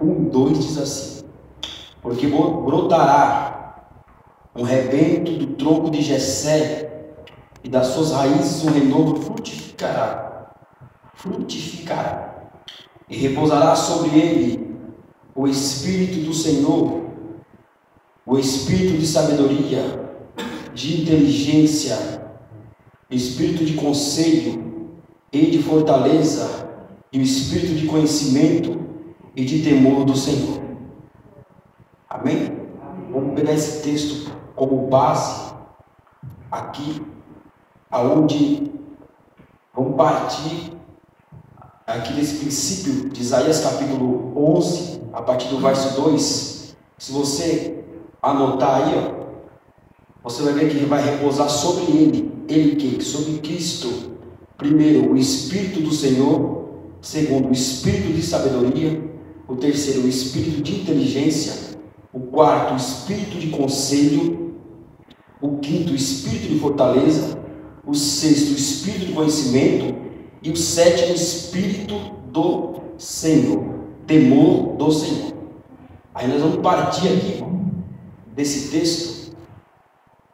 1:2 diz assim: porque brotará um rebento do tronco de Jessé, e das suas raízes um renovo frutificará, e repousará sobre ele o Espírito do Senhor, o Espírito de sabedoria, de inteligência, Espírito de conselho e de fortaleza, e o Espírito de conhecimento e de temor do Senhor. Amém? Vamos pegar esse texto como base aqui, aonde vamos partir aqui desse princípio de Isaías capítulo 11, a partir do verso 2. Se você anotar aí, ó, você vai ver que ele vai repousar sobre ele. Ele que? Sobre Cristo. Primeiro, o Espírito do Senhor. Segundo, o Espírito de sabedoria. O terceiro, o Espírito de inteligência. O quarto, o Espírito de conselho. O quinto, o Espírito de fortaleza. O sexto, o Espírito de conhecimento. E o sétimo, o Espírito do Senhor. Temor do Senhor. Aí nós vamos partir aqui, irmão, desse texto.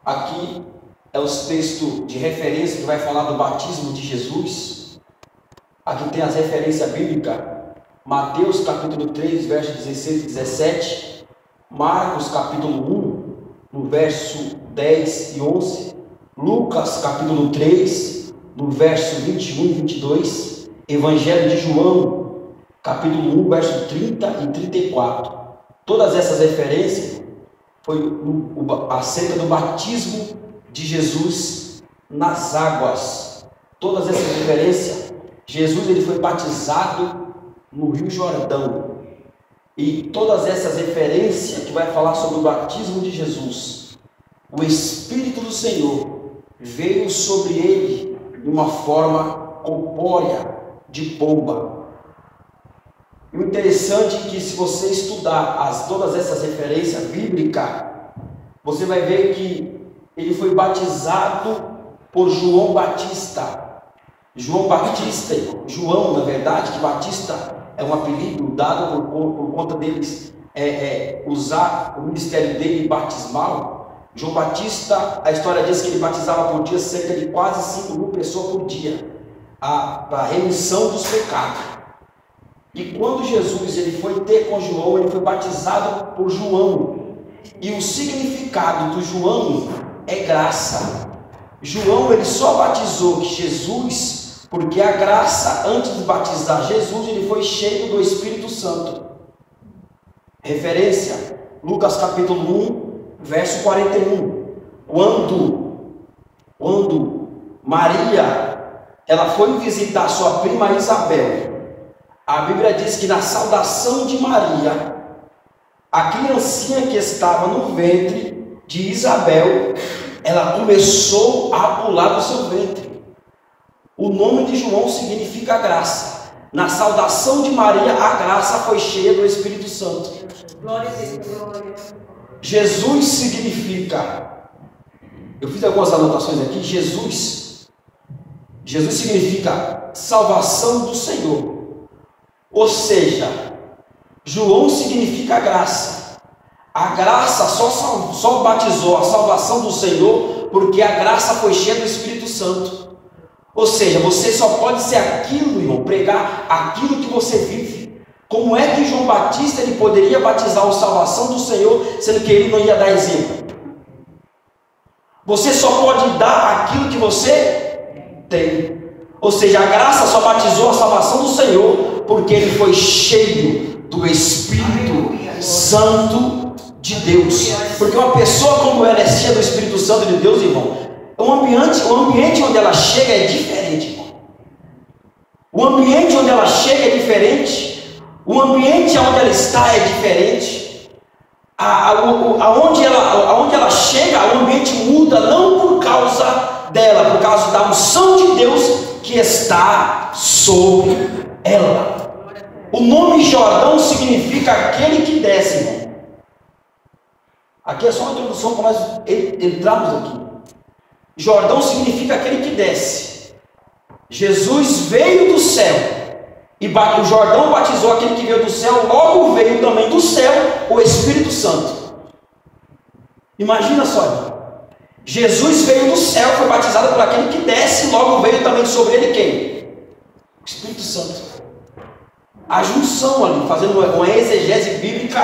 Aqui é os textos de referência que vai falar do batismo de Jesus. Aqui tem as referências bíblicas. Mateus capítulo 3, versos 16 e 17. Marcos capítulo 1, no verso 10 e 11. Lucas capítulo 3, no verso 21 e 22. Evangelho de João capítulo 1, verso 30 e 34. Todas essas referências foi acerca do batismo de Jesus nas águas. Todas essas referências, Jesus ele foi batizado no Rio Jordão. E todas essas referências que vai falar sobre o batismo de Jesus, o Espírito do Senhor veio sobre ele de uma forma corpórea, de pomba. E o interessante é que, se você estudar todas essas referências bíblicas, você vai ver que ele foi batizado por João Batista. João Batista, João, na verdade, que Batista é um apelido dado por conta deles usar o ministério dele batismal. João Batista, a história diz que ele batizava por dia cerca de quase 5.000 pessoas por dia, para a remissão dos pecados. E quando Jesus ele foi ter com João, ele foi batizado por João. E o significado do João é graça. João ele só batizou Jesus porque a graça, antes de batizar Jesus, ele foi cheio do Espírito Santo. Referência, Lucas capítulo 1, verso 41. Quando Maria ela foi visitar sua prima Isabel, a Bíblia diz que na saudação de Maria, a criancinha que estava no ventre de Isabel, ela começou a pular do seu ventre. O nome de João significa graça. Na saudação de Maria, a graça foi cheia do Espírito Santo. Glória a Deus. Jesus significa, eu fiz algumas anotações aqui, Jesus significa salvação do Senhor. Ou seja, João significa graça. A graça só batizou a salvação do Senhor porque a graça foi cheia do Espírito Santo. Ou seja, você só pode ser aquilo, irmão, pregar aquilo que você vive. Como é que João Batista ele poderia batizar a salvação do Senhor, sendo que ele não ia dar exemplo? Você só pode dar aquilo que você tem. Ou seja, a graça só batizou a salvação do Senhor porque ele foi cheio do Espírito Santo de Deus. Porque uma pessoa, quando ela é cheia do Espírito Santo de Deus, irmão, o ambiente onde ela chega é diferente, irmão. O ambiente onde ela chega é diferente. O ambiente onde ela está é diferente. Aonde ela chega, o ambiente muda, não por causa dela, por causa da unção de Deus que está sobre ela. O nome Jordão significa aquele que desce, irmão. Aqui é só uma introdução para nós entrarmos aqui. Jordão significa aquele que desce. Jesus veio do céu e o Jordão batizou aquele que veio do céu, logo veio também do céu o Espírito Santo. Imagina só, irmão. Jesus veio do céu, foi batizado por aquele que desce, logo veio também sobre ele quem? O Espírito Santo. A junção ali, fazendo uma exegese bíblica,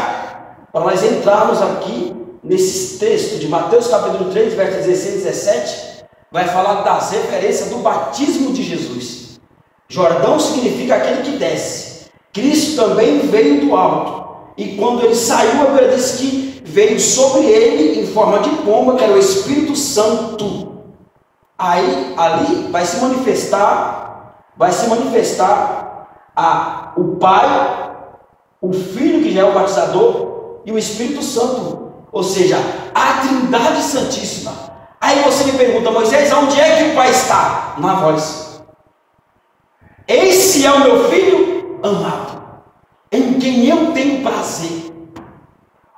para nós entrarmos aqui nesse texto de Mateus capítulo 3, versos 16 e 17, vai falar das referências do batismo de Jesus. Jordão significa aquele que desce. Cristo também veio do alto, e quando ele saiu, a Bíblia diz que veio sobre ele em forma de pomba, que era o Espírito Santo. Aí, ali vai se manifestar o Pai, o Filho, que já é o batizador, e o Espírito Santo, ou seja, a Trindade Santíssima. Aí você me pergunta: Moisés, onde é que o Pai está? Na voz. Esse é o meu Filho amado, em quem eu tenho prazer.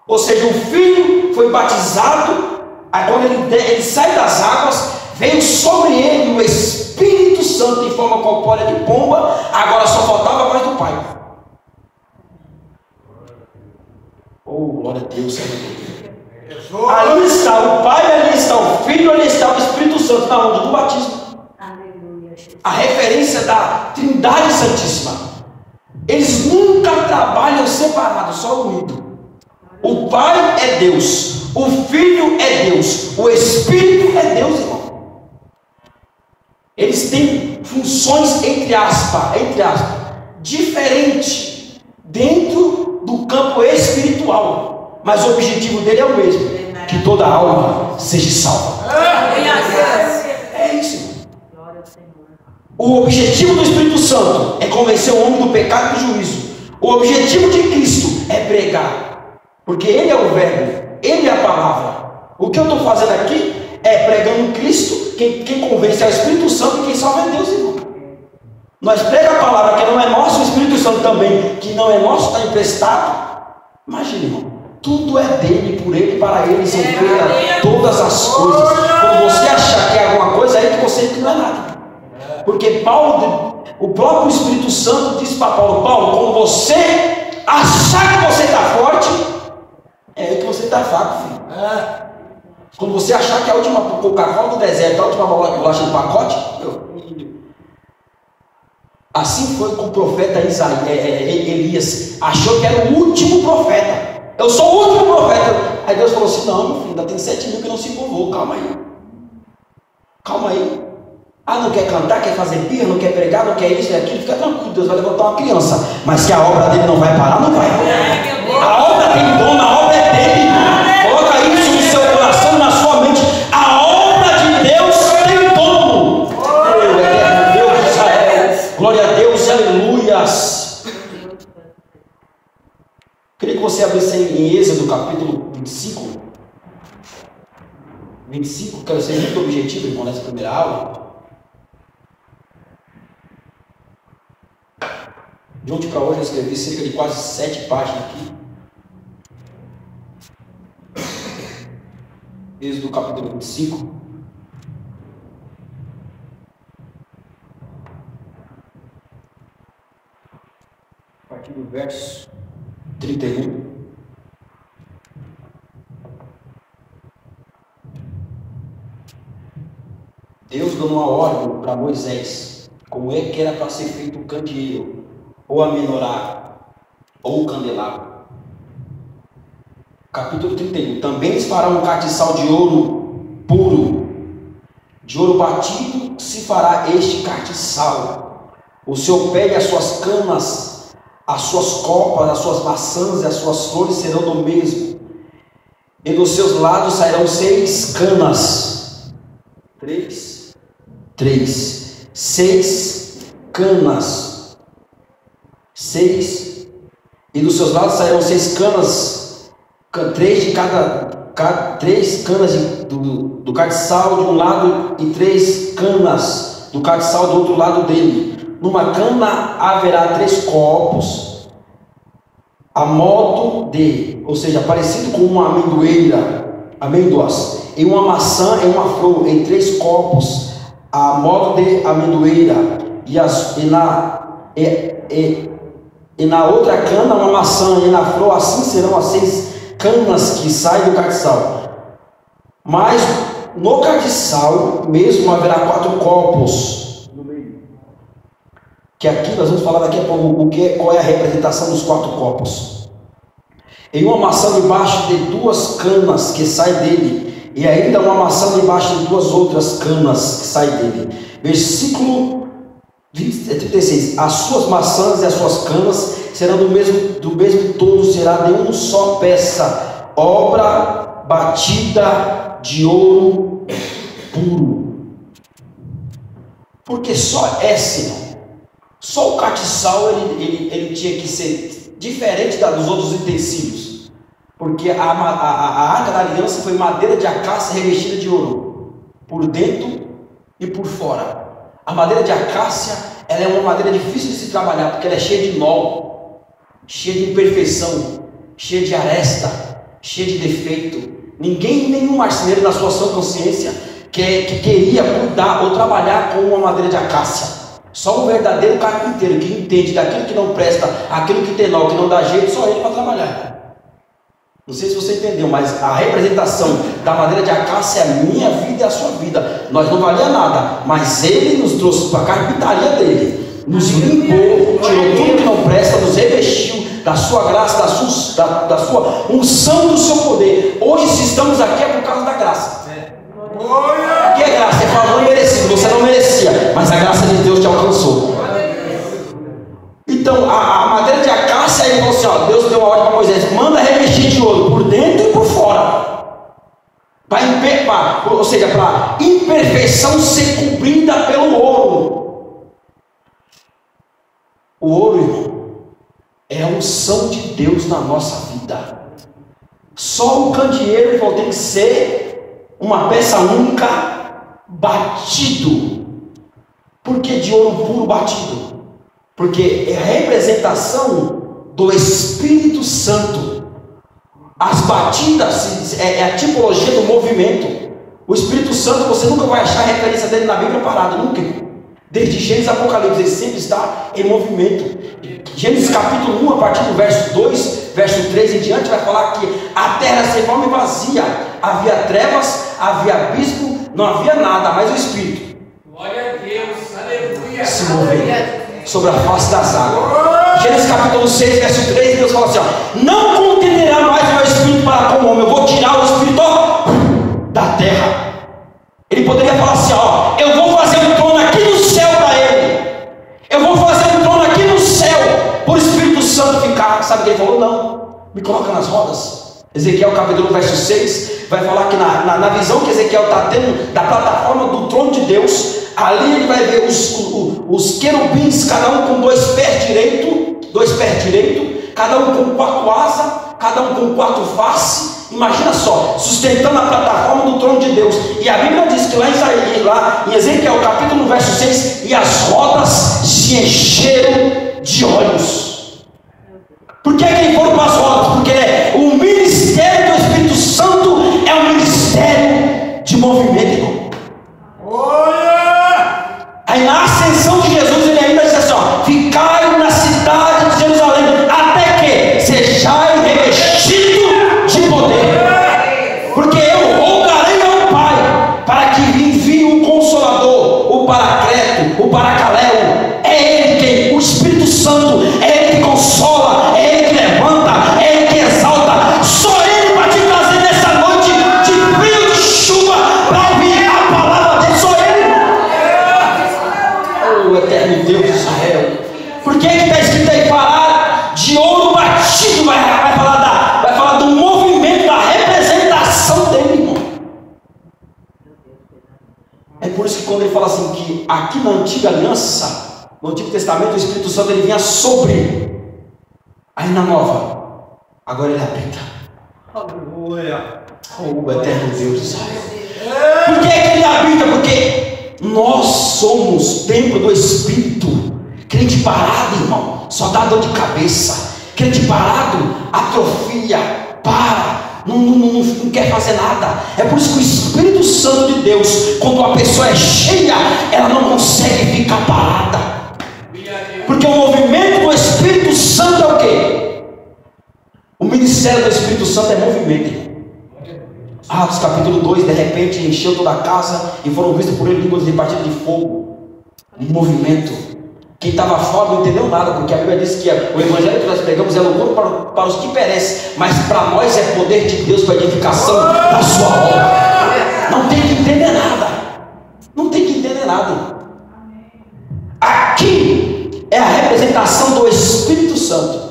Ou seja, o Filho foi batizado, aí quando ele sai das águas, veio sobre ele o Espírito Santo em forma corpórea de pomba, agora só faltava a voz do Pai. Oh, glória a Deus, Senhor. Ali está o Pai, ali está o Filho, ali está o Espírito Santo, na onda do batismo. A referência da Trindade Santíssima. Eles nunca trabalham separados, só unidos. O Pai é Deus, o Filho é Deus, o Espírito é Deus, irmão. Eles têm funções, entre aspas, diferentes dentro do campo espiritual, mas o objetivo dele é o mesmo: que toda alma seja salva. É isso, irmão. O objetivo do Espírito Santo é convencer o homem do pecado e do juízo. O objetivo de Cristo é pregar, porque Ele é o Verbo, Ele é a palavra. O que eu estou fazendo aqui é pregando Cristo. Quem convence é o Espírito Santo, e quem salva é Deus, irmão. Nós pregamos a palavra que não é nossa, o Espírito Santo também, que não é nosso, está emprestado. Imagina, irmão, tudo é dele, por ele, para ele, são feitas todas as coisas. Quando você achar que é alguma coisa, é aí que você não é nada. Porque Paulo, o próprio Espírito Santo disse para Paulo: quando você achar que você está forte, é aí que você está fraco, filho. Quando você achar que a última Coca-Cola do deserto, a última bolacha do pacote, assim foi com o profeta Elias. Achou que era o último profeta. Eu sou o último profeta. Aí Deus falou assim: não, meu filho, ainda tem 7.000 que não se povoam. Calma aí. Não quer cantar, quer fazer birra, não quer pregar, não quer isso e aquilo, fica tranquilo, Deus vai levantar uma criança, mas que a obra dele não vai parar, não vai. A obra tem dono, a obra é dele. Coloca isso no seu coração, na sua mente. A obra de Deus tem dono. Oh, eterno Deus de Israel, glória a Deus, aleluias. Queria que você abrisse em Êxodo capítulo 25. Quero ser muito objetivo, irmão, nessa primeira aula. De ontem para hoje eu escrevi cerca de quase 7 páginas aqui. Êxodo capítulo 25. A partir do verso 31. Deus deu uma ordem para Moisés, como é que era para ser feito o candeeiro, ou a menorá, ou o candelabro. Capítulo 31. Também eles farão um castiçal de ouro puro, de ouro batido se fará este castiçal. O seu pé e as suas camas, as suas copas, as suas maçãs e as suas flores serão do mesmo. E dos seus lados sairão 6 canas. 6 canas. 6, e dos seus lados sairão 6 canas, 3 de cada 3 canas do castiçal de um lado e 3 canas do castiçal do outro lado dele. Numa cana haverá 3 copos, a modo de, ou seja, parecido com uma amêndoas, e uma maçã e uma flor, em 3 copos, a modo de amendoeira, e na outra cana uma maçã, e na flor, assim serão as 6 canas que saem do castiçal. Mas no castiçal mesmo haverá 4 copos no meio. Que aqui nós vamos falar daqui a pouco qual é a representação dos 4 copos. Em uma maçã debaixo de 2 canas que saem dele, e ainda uma maçã debaixo de 2 outras canas que saem dele. Versículo 36. As suas maçãs e as suas canas serão do mesmo todo, será de uma só peça, obra batida de ouro puro. Porque só só o castiçal ele tinha que ser diferente dos outros utensílios, porque a arca da aliança foi madeira de acácia revestida de ouro, por dentro e por fora. A madeira de acácia, ela é uma madeira difícil de se trabalhar, porque ela é cheia de nó, cheia de imperfeição, cheia de aresta, cheia de defeito. Nenhum marceneiro na sua sã consciência que queria cuidar ou trabalhar com uma madeira de acácia. Só o verdadeiro carpinteiro que entende daquilo que não presta, aquilo que tem nó, que não dá jeito, só ele para trabalhar. Não sei se você entendeu, mas a representação da madeira de acácia é a minha vida e a sua vida. Nós não valia nada, mas ele nos trouxe para a carpintaria dele, nos limpou, tirou tudo que não presta, nos revestiu da sua graça, da sua unção, do seu poder. Hoje, se estamos aqui, é por causa da graça. O que é graça? É favor merecido. Você não merecia, mas a graça de Deus te alcançou. Então, a madeira de acácia, ele falou assim: ó, Deus deu a ordem para Moisés: manda revestir de ouro por dentro e por fora, ou seja, para imperfeição ser cobrida pelo ouro. O ouro, irmão, é a unção de Deus na nossa vida. Só o candeeiro, ele falou, tem que ser uma peça única, batido. Por que de ouro puro batido? Porque é a representação do Espírito Santo. As batidas é a tipologia do movimento. O Espírito Santo, você nunca vai achar a referência dele na Bíblia parado, nunca. Desde Gênesis a Apocalipse, ele sempre está em movimento. Gênesis capítulo 1, a partir do verso 2, verso 3 em diante, vai falar que a terra se forma e vazia. Havia trevas, havia abismo, não havia nada, mas o Espírito. Glória a Deus, aleluia. Se moveu sobre a face das águas. Gênesis capítulo 6, verso 3, Deus fala assim: ó, não contenderá mais o meu espírito para com o homem, eu vou tirar o espírito da terra. Ele poderia falar assim: ó, eu vou fazer um trono aqui no céu para ele, eu vou fazer um trono aqui no céu, por Espírito Santo ficar. Sabe o que ele falou? Não, me coloca nas rodas. Ezequiel capítulo 1, verso 6 vai falar que na visão que Ezequiel está tendo da plataforma do trono de Deus, ali ele vai ver os querubins, cada um com 2 pés direito, cada um com 4 asas, cada um com 4 faces. Imagina só, sustentando a plataforma do trono de Deus. E a Bíblia diz que lá em Ezequiel capítulo 1, verso 6, e as rodas se encheram de olhos. Por que eles foram para as rodas? Porque o ministério do Espírito Santo é um ministério de movimento, irmão. Aí na ascensão de Jesus, ele ainda diz assim: ó, ficai na cidade de Jerusalém, até que sejais revestido de poder. Porque eu rogarei ao Pai para que envie o Consolador, o Paracleto, o Paracaléu. É Ele quem, o Espírito Santo, é Ele que consola, é Ele que levanta, é Ele que exalta. Só Ele para te trazer nessa noite de frio, de chuva, para ouvir a palavra dele. Só Ele. O eterno Deus de Israel. Por que está escrito aí: parar de ouro batido? Vai falar do movimento, da representação dele, irmão. É por isso que quando ele fala assim, que aqui na antiga aliança, no Antigo Testamento, o Espírito Santo ele vinha sobre, aí na nova, agora ele habita. Aleluia. O eterno Deus de Israel. Por que ele habita? Porque nós somos templo do Espírito. Crente parado, irmão, só dá dor de cabeça. Crente parado atrofia, não quer fazer nada. É por isso que o Espírito Santo de Deus, quando uma pessoa é cheia, ela não consegue ficar parada, porque o movimento do ministério do Espírito Santo é movimento, irmão. Atos capítulo 2, de repente encheu toda a casa e foram vistos por ele línguas repartidas de fogo. Um movimento. Quem estava fora não entendeu nada, porque a Bíblia diz que o evangelho que nós pregamos é loucura para os que perecem, mas para nós é poder de Deus para edificação da sua obra. Não tem que entender nada. Não tem que entender nada. Aqui é a representação do Espírito Santo.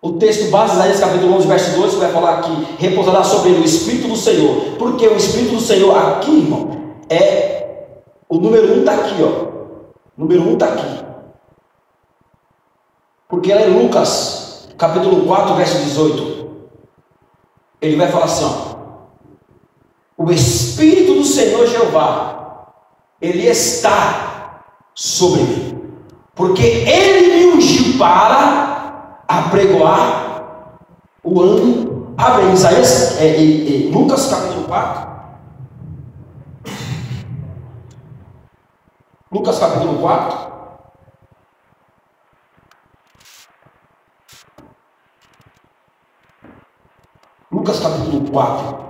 O texto base, Isaías capítulo 11, verso 2, vai falar aqui: repousará sobre ele o Espírito do Senhor. Porque o Espírito do Senhor aqui, irmão, é o número 1 está aqui, ó. O número 1 está aqui. Porque lá em Lucas capítulo 4, verso 18, ele vai falar assim, ó: o Espírito do Senhor Jeová, ele está sobre mim, porque ele me ungiu para apregoar o ano. Abre em Isaías, Lucas capítulo 4. Lucas capítulo 4. Lucas capítulo 4.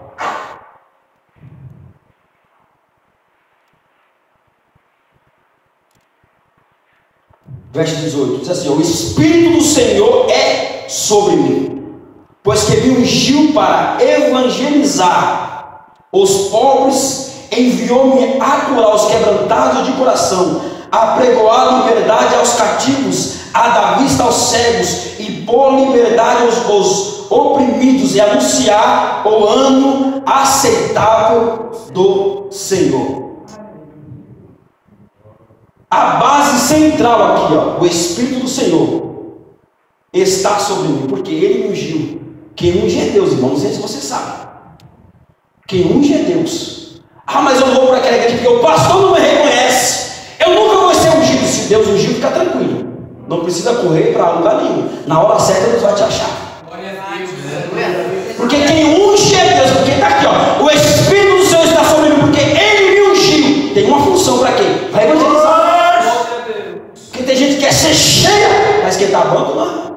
Verso 18, diz assim: o Espírito do Senhor é sobre mim, pois que me ungiu para evangelizar os pobres, enviou-me a curar os quebrantados de coração, a pregoar liberdade aos cativos, a dar vista aos cegos, e pôr liberdade aos oprimidos, e anunciar o ano aceitável do Senhor. A base central aqui, ó, o Espírito do Senhor está sobre mim, porque ele me ungiu. Quem unge é Deus, irmão. Não sei se você sabe. Quem unge é Deus. Ah, mas eu não vou para aquela igreja porque o pastor não me reconhece. Eu nunca vou ser ungido. Se Deus ungiu, fica tranquilo. Não precisa correr para lugar nenhum. Na hora certa Deus vai te achar. Porque quem unge é Deus. Porque está aqui, ó, o Espírito do Senhor está sobre mim, porque ele me ungiu. Tem uma função para quê? Para evangelizar. Porque tem gente que quer ser cheia, mas quem está banco não.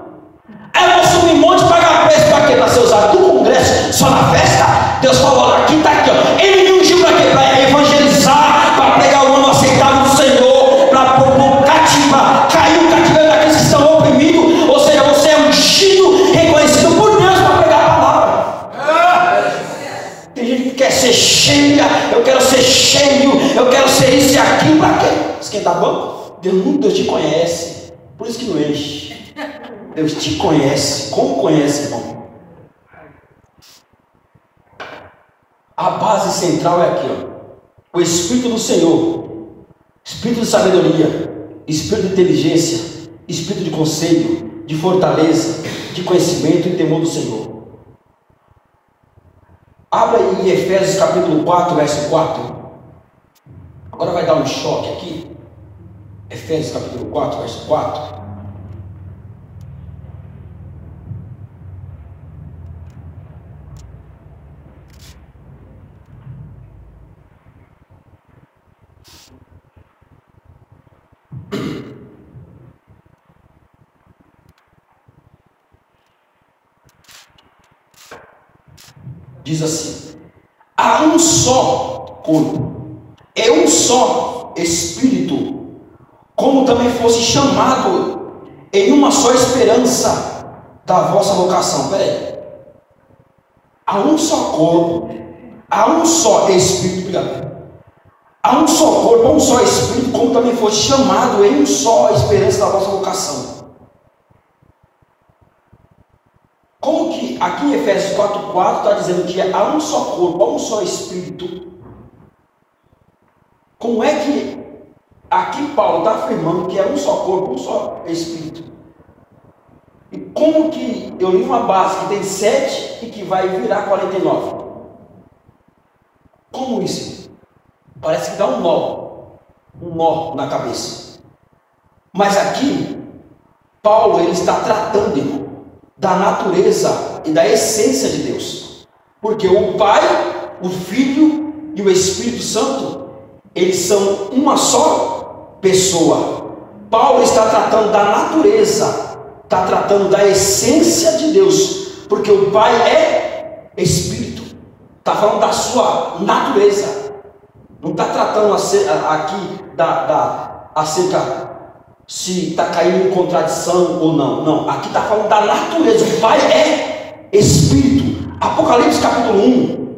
Aí eu vou subir um monte e pagar preço para quê? Para ser usado do congresso, só na festa. Deus falou, aqui está aqui, ó. Ele me ungiu para quê? Para evangelizar, para pregar o ano aceitável do Senhor, para cativar, cair o cativeiro daqueles que estão oprimidos. Ou seja, você é ungido, reconhecido por Deus para pregar a palavra. Tem gente que quer ser cheia, eu quero ser cheio, eu quero ser isso e aquilo, para quê? Esquentar banco? Deus te conhece, por isso que não enche. Deus te conhece, como conhece, irmão? A base central é aqui, ó. O Espírito do Senhor, Espírito de sabedoria, Espírito de inteligência, Espírito de conselho, de fortaleza, de conhecimento e temor do Senhor. Abra aí em Efésios capítulo 4, verso 4. Agora vai dar um choque aqui. Efésios capítulo 4, verso 4. Diz assim: há um só corpo, é um só Espírito, como também fosse chamado em uma só esperança da vossa vocação. Peraí, há um só corpo, há um só Espírito, obrigado. Há um só corpo, há um só Espírito, como também fosse chamado em uma só esperança da vossa vocação. Como que aqui em Efésios 4,4 está dizendo que há um só corpo, há um só Espírito? Como é que aqui Paulo está afirmando que é um só corpo, um só Espírito? E como que eu li uma base que tem 7 e que vai virar 49? Como isso? Parece que dá um nó na cabeça. Mas aqui, Paulo ele está tratando, irmão, da natureza e da essência de Deus. Porque o Pai, o Filho e o Espírito Santo, eles são uma só pessoa. Paulo está tratando da natureza está tratando da essência de Deus, porque o Pai é Espírito, está falando da sua natureza, não está tratando aqui acerca se está caindo em contradição ou não. Não, aqui está falando da natureza. O Pai é Espírito. Apocalipse capítulo 1,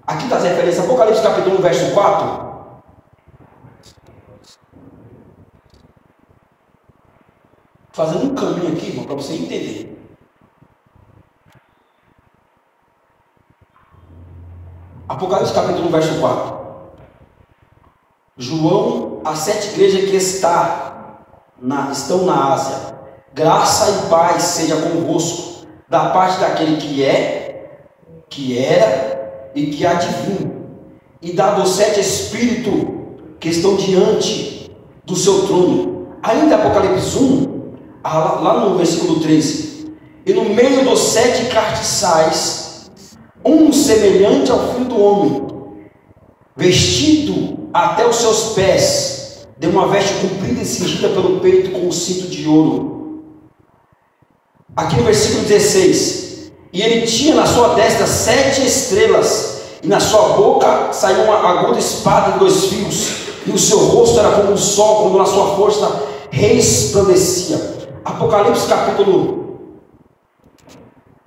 aqui está as referências. Apocalipse capítulo 1, verso 4. Fazendo um caminho aqui, irmão, para você entender. Apocalipse capítulo 1, verso 4. João, as 7 igrejas que estão na Ásia, graça e paz seja convosco, da parte daquele que é, que era e que há de vir, e da dos 7 espíritos que estão diante do seu trono. Ainda Apocalipse 1, lá no versículo 13: e no meio dos 7 cartiçais, um semelhante ao filho do homem, vestido até os seus pés de uma veste comprida e cingida pelo peito com um cinto de ouro. Aqui no versículo 16: e ele tinha na sua destra 7 estrelas, e na sua boca saiu uma aguda espada de 2 fios, e o seu rosto era como um sol, quando na sua força resplandecia. Apocalipse capítulo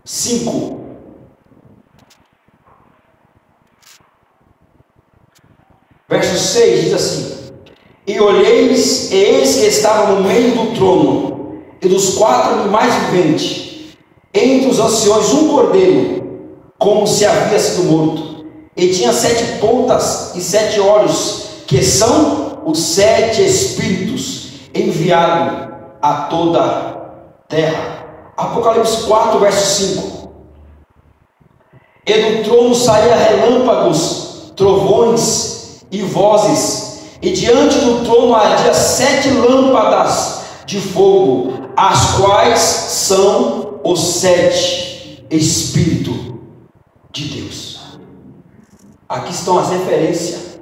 5, verso 6 diz assim: e olheis, e eis que estava no meio do trono e dos 4 animais viventes, entre os anciões um cordeiro, como se havia sido morto, e tinha 7 pontas e 7 olhos, que são os 7 espíritos enviados a toda a terra. Apocalipse 4, verso 5: e do trono saía relâmpagos, trovões e vozes, e diante do trono ardia 7 lâmpadas de fogo, as quais são os 7 Espíritos de Deus. Aqui estão as referências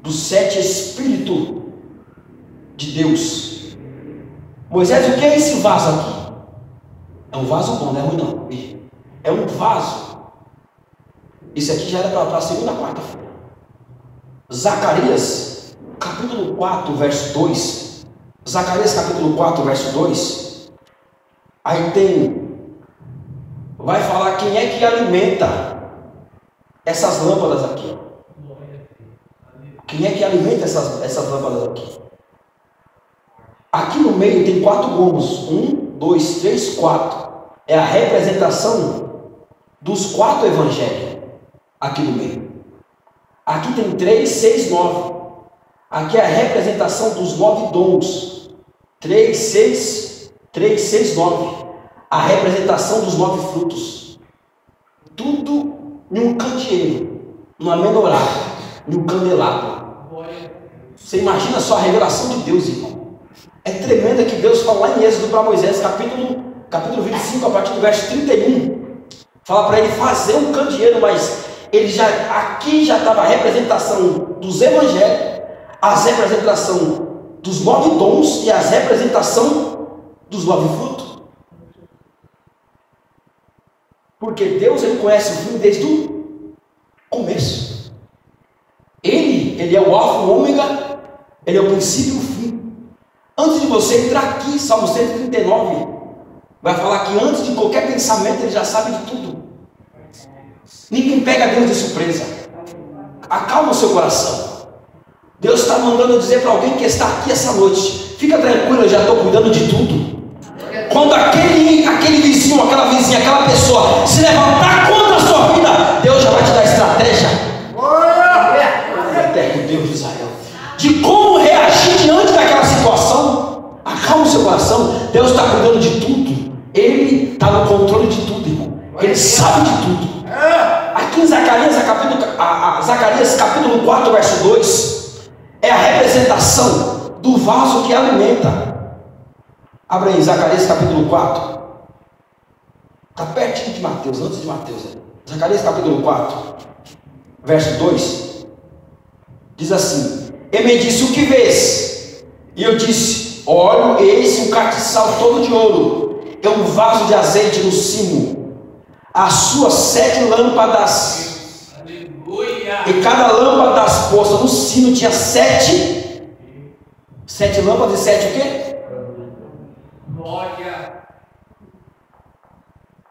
dos 7 Espíritos de Deus. Moisés, o que é esse vaso aqui? É um vaso bom, não é ruim não. É um vaso. Isso aqui já era para a segunda, quarta-feira. Zacarias, capítulo 4, verso 2. Zacarias, capítulo 4, verso 2. Aí vai falar quem é que alimenta essas lâmpadas aqui. Quem é que alimenta essas lâmpadas aqui? Aqui no meio tem 4 gomos. 1, 2, 3, 4. É a representação dos 4 evangelhos. Aqui no meio. Aqui tem 3, 6, 9. Aqui é a representação dos 9 dons. 3, 6, 9. A representação dos 9 frutos. Tudo em um candeeiro, numa menorá, em um candelabro. Você imagina só a revelação de Deus, irmão. É tremenda que Deus fala lá em Êxodo para Moisés, capítulo 25, a partir do verso 31. Fala para ele fazer um candeeiro, mas aqui já estava a representação dos evangelhos, a representação dos 9 dons e a representação dos 9 frutos. Porque Deus, ele conhece o fim desde o começo. Ele é o alfa e o ômega, ele é o princípio e o fim. Antes de você entrar aqui, Salmo 139 vai falar que antes de qualquer pensamento ele já sabe de tudo. Ninguém pega Deus de surpresa. Acalma o seu coração. Deus está mandando dizer para alguém que está aqui essa noite: fica tranquilo, eu já estou cuidando de tudo. Quando aquele vizinho, aquela vizinha, aquela pessoa se levantar contra a sua vida, Deus já vai te dar estratégia. Eterno Deus de Israel, de como reagir diante daquela situação. Acalma o seu coração. Deus está cuidando de tudo. Ele está no controle de tudo, irmão. Ele sabe de tudo. Aqui em Zacarias capítulo 4, verso 2, é a representação do vaso que alimenta. Abra aí, Zacarias capítulo 4. Está pertinho de Mateus, antes de Mateus. Zacarias capítulo 4, verso 2. Diz assim: e me disse: o que vês? E eu disse: olho, eis um castiçal todo de ouro, é um vaso de azeite no cimo, as suas 7 lâmpadas, e cada lâmpada das postas no sino tinha 7 lâmpadas e 7 o quê? Glória.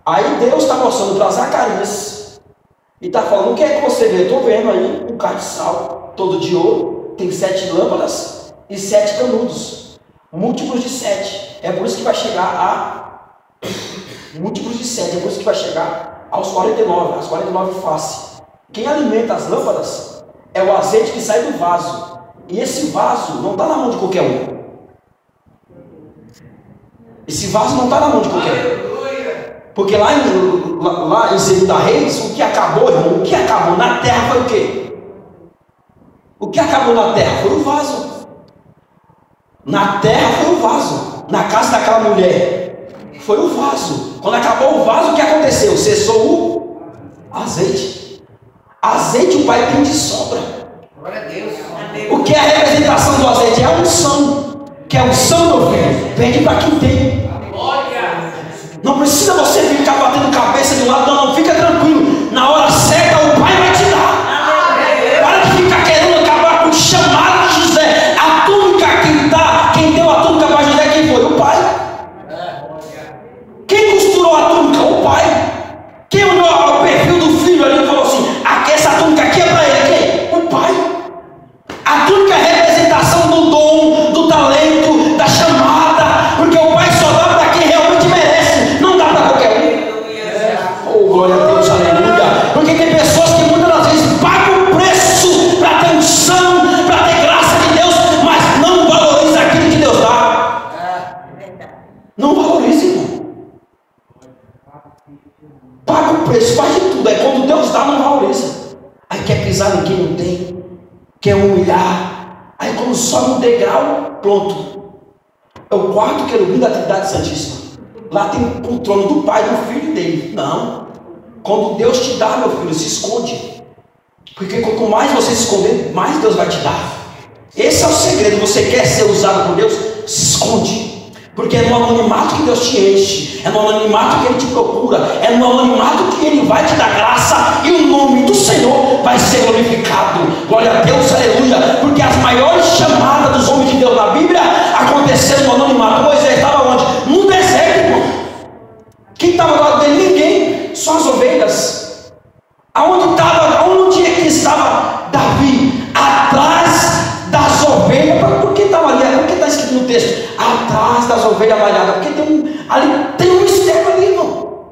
Aí Deus está mostrando para Zacarias e está falando: o que é que você vê? Estou vendo aí um castiçal todo de ouro, tem 7 lâmpadas e 7 canudos, múltiplos de 7. É por isso que vai chegar a múltiplos de 7, é por isso que vai chegar aos 49, as 49 faces. Quem alimenta as lâmpadas é o azeite que sai do vaso, e esse vaso não está na mão de qualquer um. Esse vaso não está na mão de qualquer um. Porque lá em 2 Reis, o que acabou, irmão, o que acabou na terra foi o quê? O que acabou na terra foi o vaso. Na terra foi o vaso. Na casa daquela mulher foi o vaso. Quando acabou o vaso, o que aconteceu? Cessou o azeite. Azeite o Pai tem de sobra. Glória a Deus. O que é a representação do azeite? É a unção. Que é a unção, meu filho. Pede para quem tem. Não precisa você ficar batendo cabeça de um lado, não, fica tranquilo. Na hora certa o Pai vai te dar. Para de ficar querendo acabar com o chamado de José. A túnica quem deu a túnica para José, quem foi? O Pai. Quem costurou a túnica? O Pai. Quem olhou o perfil do filho ali e falou assim: essa túnica aqui é para ele? Quem? O Pai. A túnica é a representação do dom, do talento, da chamada, porque o Pai só dá para quem realmente merece, não dá para qualquer um. Oh, glória a Deus, aleluia. Porque tem pessoas que muitas das vezes pagam o preço para ter unção, para ter graça de Deus, mas não valoriza aquilo que Deus dá. Não valoriza, irmão. Paga o preço, faz de tudo. Aí quando Deus dá, não valoriza. Aí quer pisar em quem não tem, quer humilhar. Aí quando sobe um degrau, pronto. É o quarto querubim da Trindade Santíssima. Lá tem o trono do Pai, do Filho e dele. Não. Quando Deus te dá, meu filho, se esconde. Porque quanto mais você se esconder, mais Deus vai te dar. Esse é o segredo. Você quer ser usado por Deus? Se esconde. Porque é no anonimato que Deus te enche, é no anonimato que Ele te procura, é no anonimato que Ele vai te dar graça, e o nome do Senhor vai ser glorificado. Glória a Deus, aleluia. Porque as maiores chamadas dos homens de Deus na Bíblia aconteceram no anonimato. Moisés estava onde? No deserto, irmão. Quem estava do lado dele? Ninguém, só as ovelhas. Onde é que estava Davi? Atrás das ovelhas. Por que estava ali? Por que está escrito no texto? Atrás das ovelhas malhadas. Porque tem um mistério ali, irmão.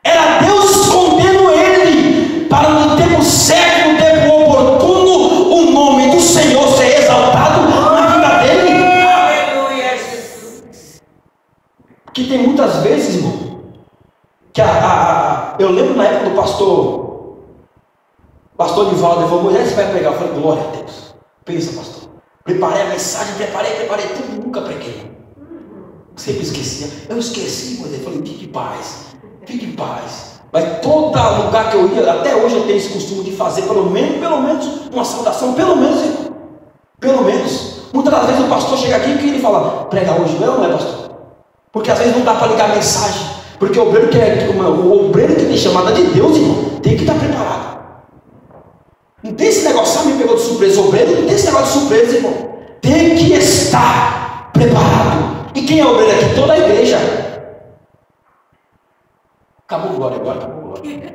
Era Deus escondendo ele, para no tempo certo, no tempo oportuno, o nome do Senhor ser exaltado na vida dele. Aleluia, Jesus. Que tem muitas vezes, irmão, que eu lembro na época do pastor Nivaldo, ele falou: Moisés, você vai pregar? Eu falei: glória a Deus. Pensa, pastor. Preparei a mensagem, preparei tudo, nunca preguei. Sempre esquecia. Eu esqueci, mas eu falei: fique em paz. Mas todo lugar que eu ia, até hoje eu tenho esse costume de fazer pelo menos uma saudação, pelo menos. Muitas das vezes o pastor chega aqui e ele fala: prega hoje, não é ou não é, pastor? Porque às vezes não dá para ligar a mensagem. Porque o obreiro que tem chamada de Deus, irmão, tem que estar preparado. Não tem esse negócio, me pegou de surpresa, obreiro, não tem esse negócio de surpresa, irmão. Tem que estar preparado. E quem é obreiro aqui? Toda a igreja. Acabou glória agora, acabou glória.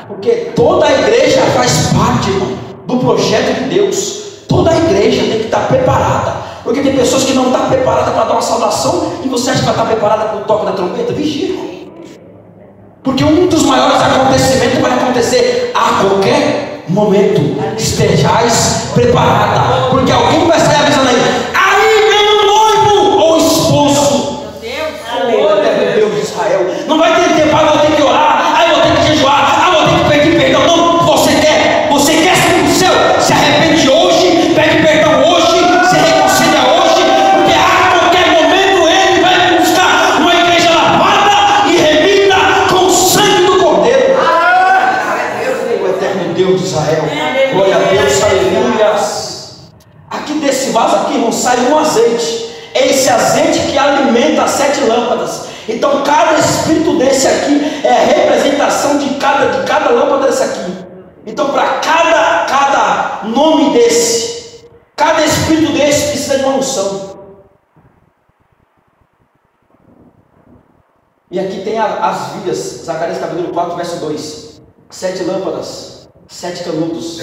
Porque toda a igreja faz parte, irmão, do projeto de Deus. Toda a igreja tem que estar preparada. Porque tem pessoas que não estão preparadas para dar uma saudação, e você acha que vai estar preparada para o toque da trombeta? Vigia, irmão. Porque um dos maiores acontecimentos vai acontecer a qualquer momento. Estejais preparada, porque alguém vai sair avisando aí vem o noivo ou o esposo. Meu Deus de Israel. Não vai ter tempo, vou ter que orar, aí vou ter que jejuar, vou ter que pedir perdão. Não, você quer sair do céu? Se arrepende hoje, pede perdão hoje, se reconcilia hoje, porque a qualquer momento Ele vai buscar uma igreja lavada e remida com o sangue do Cordeiro. O eterno Deus de Israel. Glória a Deus, aleluia. Aqui desse vaso aqui, irmão, sai Então cada espírito desse aqui é a representação de cada lâmpada dessa aqui. Então para cada nome desse, cada espírito desse precisa de uma unção. E aqui tem as vias, Zacarias capítulo 4, verso 2. 7 lâmpadas, 7 canudos.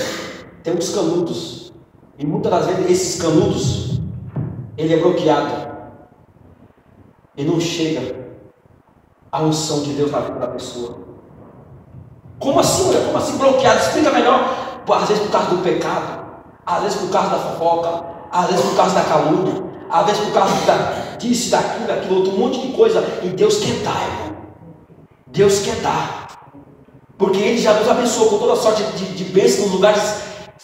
Tem uns canudos. E muitas das vezes esses canudos, ele é bloqueado. E não chega a unção de Deus na vida da pessoa. Como assim, mulher? Como assim bloqueado? Explica melhor. Às vezes por causa do pecado, às vezes por causa da fofoca, às vezes por causa da calúnia, às vezes por causa disso, daquilo, outro, um monte de coisa. E Deus quer dar, irmão. Deus quer dar. Porque Ele já nos abençoou com toda sorte de bênçãos nos lugares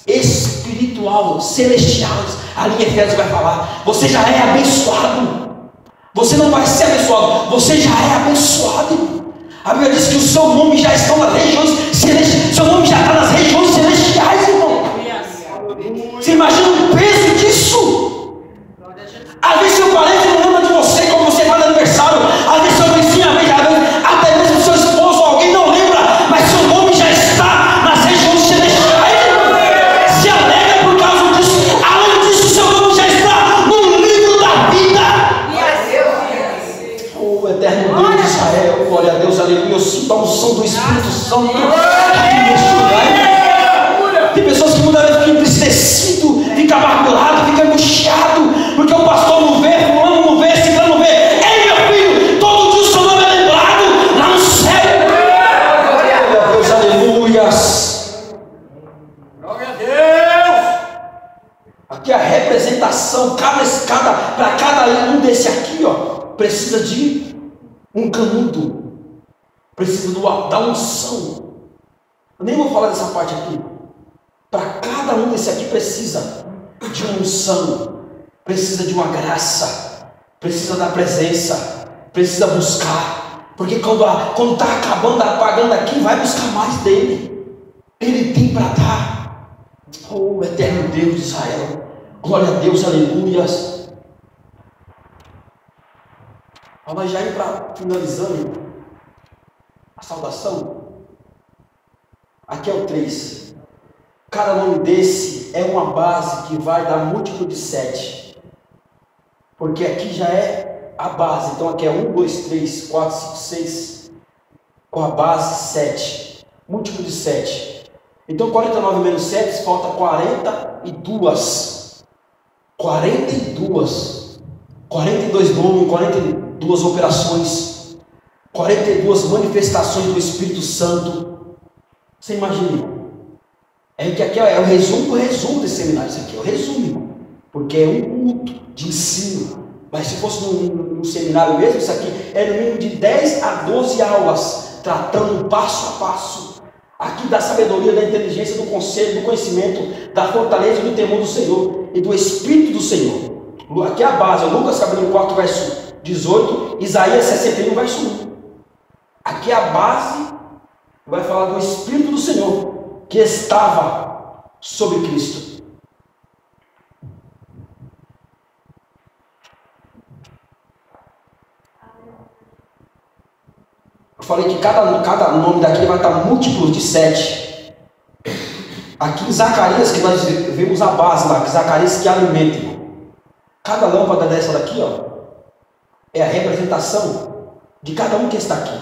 espirituais, celestiais. Ali em Efésios vai falar: você já é abençoado. Você não vai ser abençoado, você já é abençoado. A Bíblia diz que o seu nome já está nas regiões celestiais. Seu nome já está nas regiões celestiais, irmão. Você imagina o peso disso? Às vezes seu parente não lembra de você quando você faz aniversário. Às vezes seu vizinho, até mesmo seu esposo, alguém não lembra, mas seu nome já está nas regiões celestiais. Se alegra por causa disso. Além disso, seu nome já está no livro da vida. O eterno Deus de Israel, glória a Deus, aleluia. Eu sinto a unção do Espírito Santo aqui neste lugar. Tem pessoas que muitas vezes ficam entristecidos, ficam amargurados, ficam angustiados, porque o pastor não vê, fulano não vê, ciclano não vê. Ei, meu filho, todo dia o seu nome é lembrado lá no céu. Glória a Deus, aleluias. Glória a Deus. Aqui a representação, para cada um desse aqui, ó, precisa de um canudo, precisa da unção. Eu nem vou falar dessa parte aqui. Para cada um desse aqui precisa de uma unção, precisa de uma graça, precisa da presença, precisa buscar. Porque quando está acabando, apagando aqui, vai buscar mais dele. Ele tem para dar. Oh, eterno Deus de Israel, glória a Deus, aleluias. Nós já ir para finalizando a saudação. Aqui é o 3. Cada nome desse é uma base que vai dar múltiplo de 7. Porque aqui já é a base. Então aqui é 1, 2, 3, 4, 5, 6. Com a base 7. Múltiplo de 7. Então 49 menos 7 falta 42. 42. 42 nomes, 42 operações. 42 manifestações do Espírito Santo. Você imagina? É que aqui é o resumo desse seminário. Isso aqui é o resumo, irmão. Porque é um culto de ensino. Mas se fosse num seminário mesmo, isso aqui é no mínimo de 10 a 12 aulas, tratando passo a passo. Aqui da sabedoria, da inteligência, do conselho, do conhecimento, da fortaleza e do temor do Senhor e do Espírito do Senhor. Aqui é a base, Lucas capítulo 4, verso 18, Isaías 61, verso 1. Aqui é a base, vai falar do Espírito do Senhor que estava sobre Cristo. Eu falei que cada nome daqui vai estar múltiplos de 7. Aqui em Zacarias, que nós vemos a base lá, que Zacarias que alimenta, irmão. Cada lâmpada dessa daqui, ó, é a representação de cada um que está aqui.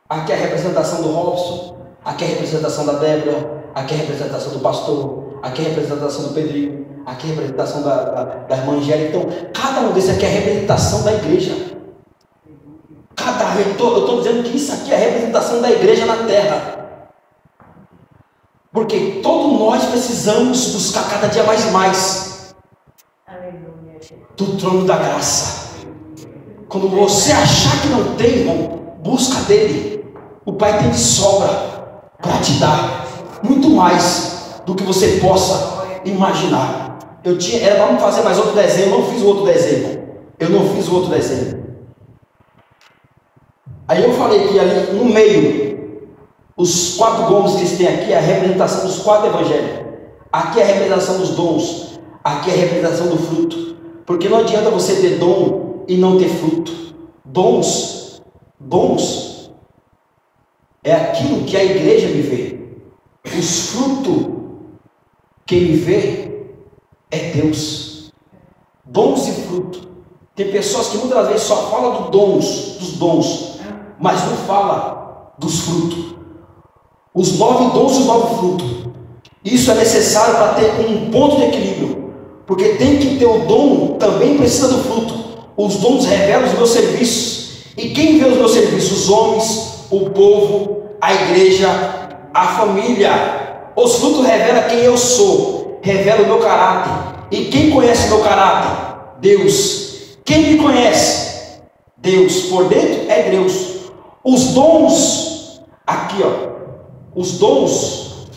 Aqui é a representação do Robson. Aqui é a representação da Débora, aqui é a representação do pastor, aqui é a representação do Pedrinho, aqui é a representação da irmã Angélica. Então, cada um desses aqui é a representação da igreja. Eu estou dizendo que isso aqui é a representação da igreja na terra. Porque todos nós precisamos buscar cada dia mais e mais do trono da graça. Quando você achar que não tem, irmão, busca dele. O Pai tem de sobra para te dar muito mais do que você possa imaginar. Era para fazer mais outro desenho, eu não fiz o outro desenho. Aí eu falei que ali no meio, os 4 gomos que eles têm aqui é a representação dos 4 evangelhos. Aqui é a representação dos dons. Aqui é a representação do fruto. Porque não adianta você ter dom e não ter fruto. Dons é aquilo que a igreja me vê. Os frutos que me vê é Deus. Dons e fruto. Tem pessoas que muitas vezes só falam dos dons, mas não fala dos frutos. Os 9 dons e os 9 frutos. Isso é necessário para ter um ponto de equilíbrio, porque tem que ter o dom, também precisa do fruto. Os dons revelam os meus serviços. E quem vê os meus serviços? Os homens, o povo, a igreja, a família. Os frutos revelam quem eu sou, revelam o meu caráter. E quem conhece o meu caráter? Deus. Quem me conhece? Deus. Por dentro é Deus. Os dons, aqui ó, os dons,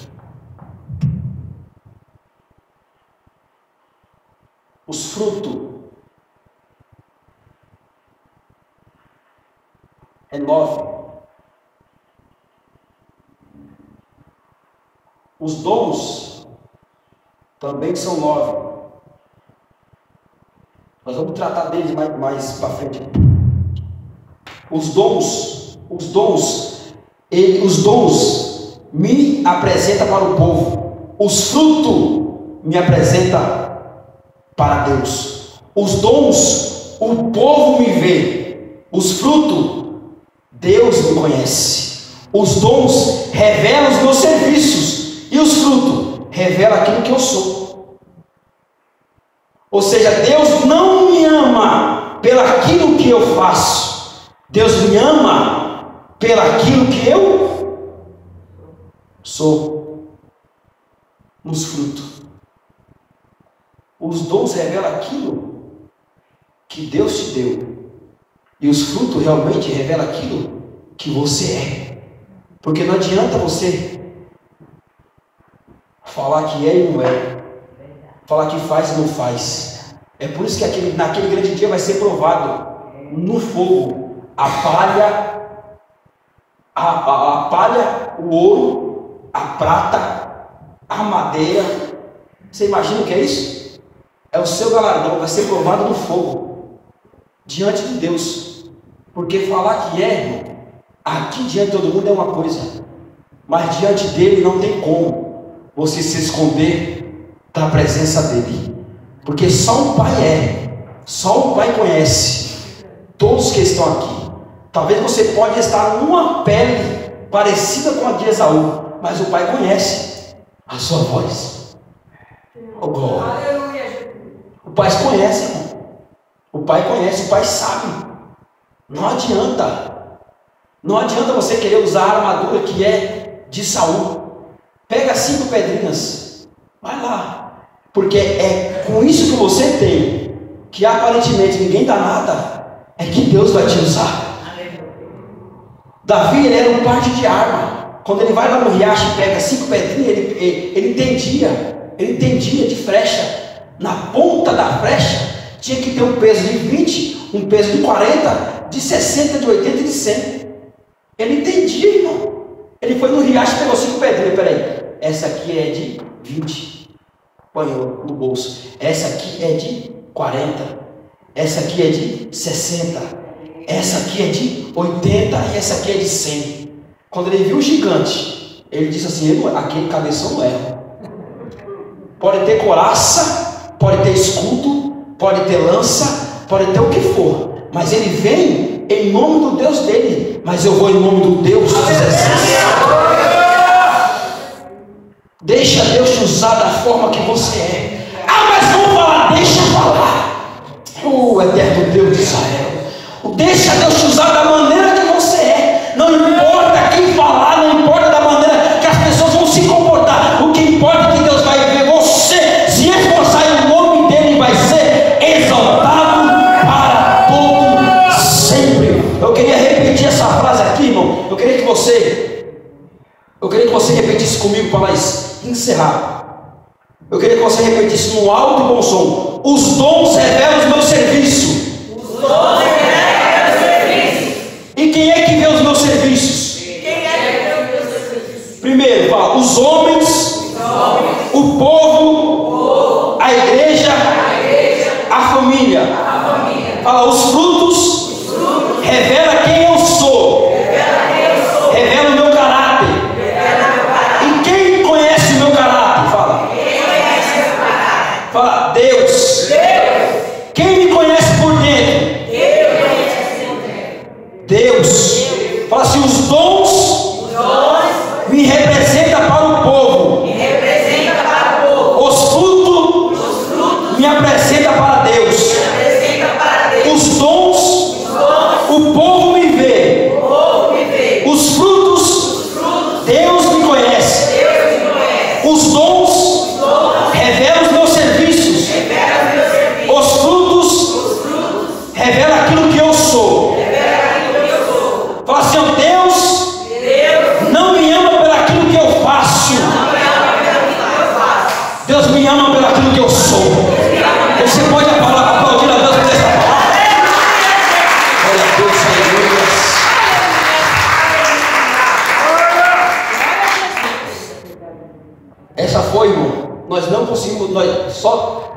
os frutos, é 9. Os dons também são 9. Nós vamos tratar deles mais para frente. Os dons me apresentam para o povo. Os frutos me apresentam para Deus. Os dons, o povo me vê. Os frutos, Deus me conhece. Os dons revelam os meus serviços. E os frutos revelam aquilo que eu sou. Ou seja, Deus não me ama pelaquilo que eu faço. Deus me ama pelaquilo que eu sou. Nos frutos. Os dons revelam aquilo que Deus te deu. E os frutos realmente revelam aquilo que você é. Porque não adianta você falar que é e não é. Falar que faz e não faz. É por isso que naquele grande dia vai ser provado no fogo a palha, o ouro, a prata, a madeira. Você imagina o que é isso? É o seu galardão, vai ser provado no fogo diante de Deus. Porque falar que é, irmão, aqui diante de todo mundo é uma coisa, mas diante dele não tem como você se esconder da presença dele, porque só o Pai só o Pai conhece todos que estão aqui. Talvez você pode estar numa pele parecida com a de Esaú, mas o Pai conhece a sua voz. Oh, glória. O Pai conhece, irmão. O Pai conhece, o Pai sabe. Não adianta você querer usar a armadura que é de Saul. Pega 5 pedrinhas, vai lá, porque é com isso que você tem, que aparentemente ninguém dá nada, é que Deus vai te usar. Davi, ele era um parte de arma. Quando ele vai lá no riacho e pega 5 pedrinhas, ele entendia de flecha. Na ponta da flecha tinha que ter um peso de 20, um peso de 40, de 60, de 80 e de 100. Ele entendia, irmão. Ele foi no riacho e pegou 5 pedrinhas. Peraí, essa aqui é de 20, apanhou no bolso. Essa aqui é de 40, essa aqui é de 60, essa aqui é de 80 e essa aqui é de 100. Quando ele viu o gigante, ele disse assim: aquele cabeção não erra. Pode ter couraça, pode ter escudo, pode ter lança, pode ter o que for, mas ele vem em nome do Deus dele. Mas eu vou em nome do Deus dos exércitos. Deixa Deus te usar da forma que você é. Mas vamos falar, deixa eu falar. Eterno Deus de Israel, deixa Deus te usar da maneira que você é. Não importa quem falar, não importa da maneira que as pessoas vão se comportar. O que importa é que Deus vai ver você se esforçar e o nome dele vai ser exaltado para todo sempre. Eu queria repetir essa frase aqui, irmão. Eu queria que você repetisse comigo para encerrar. Eu queria que você repetisse no alto e bom som: os dons revelam os meus serviços. Os dons revelam os meus serviços. E quem é que vê os meus serviços? Primeiro, fala: os homens, o povo, a igreja, a família. Fala: os frutos pode aplaudir a Deus por essa palavra? Glória a Deus, aleluia. Essa foi, irmão. Nós não conseguimos, nós só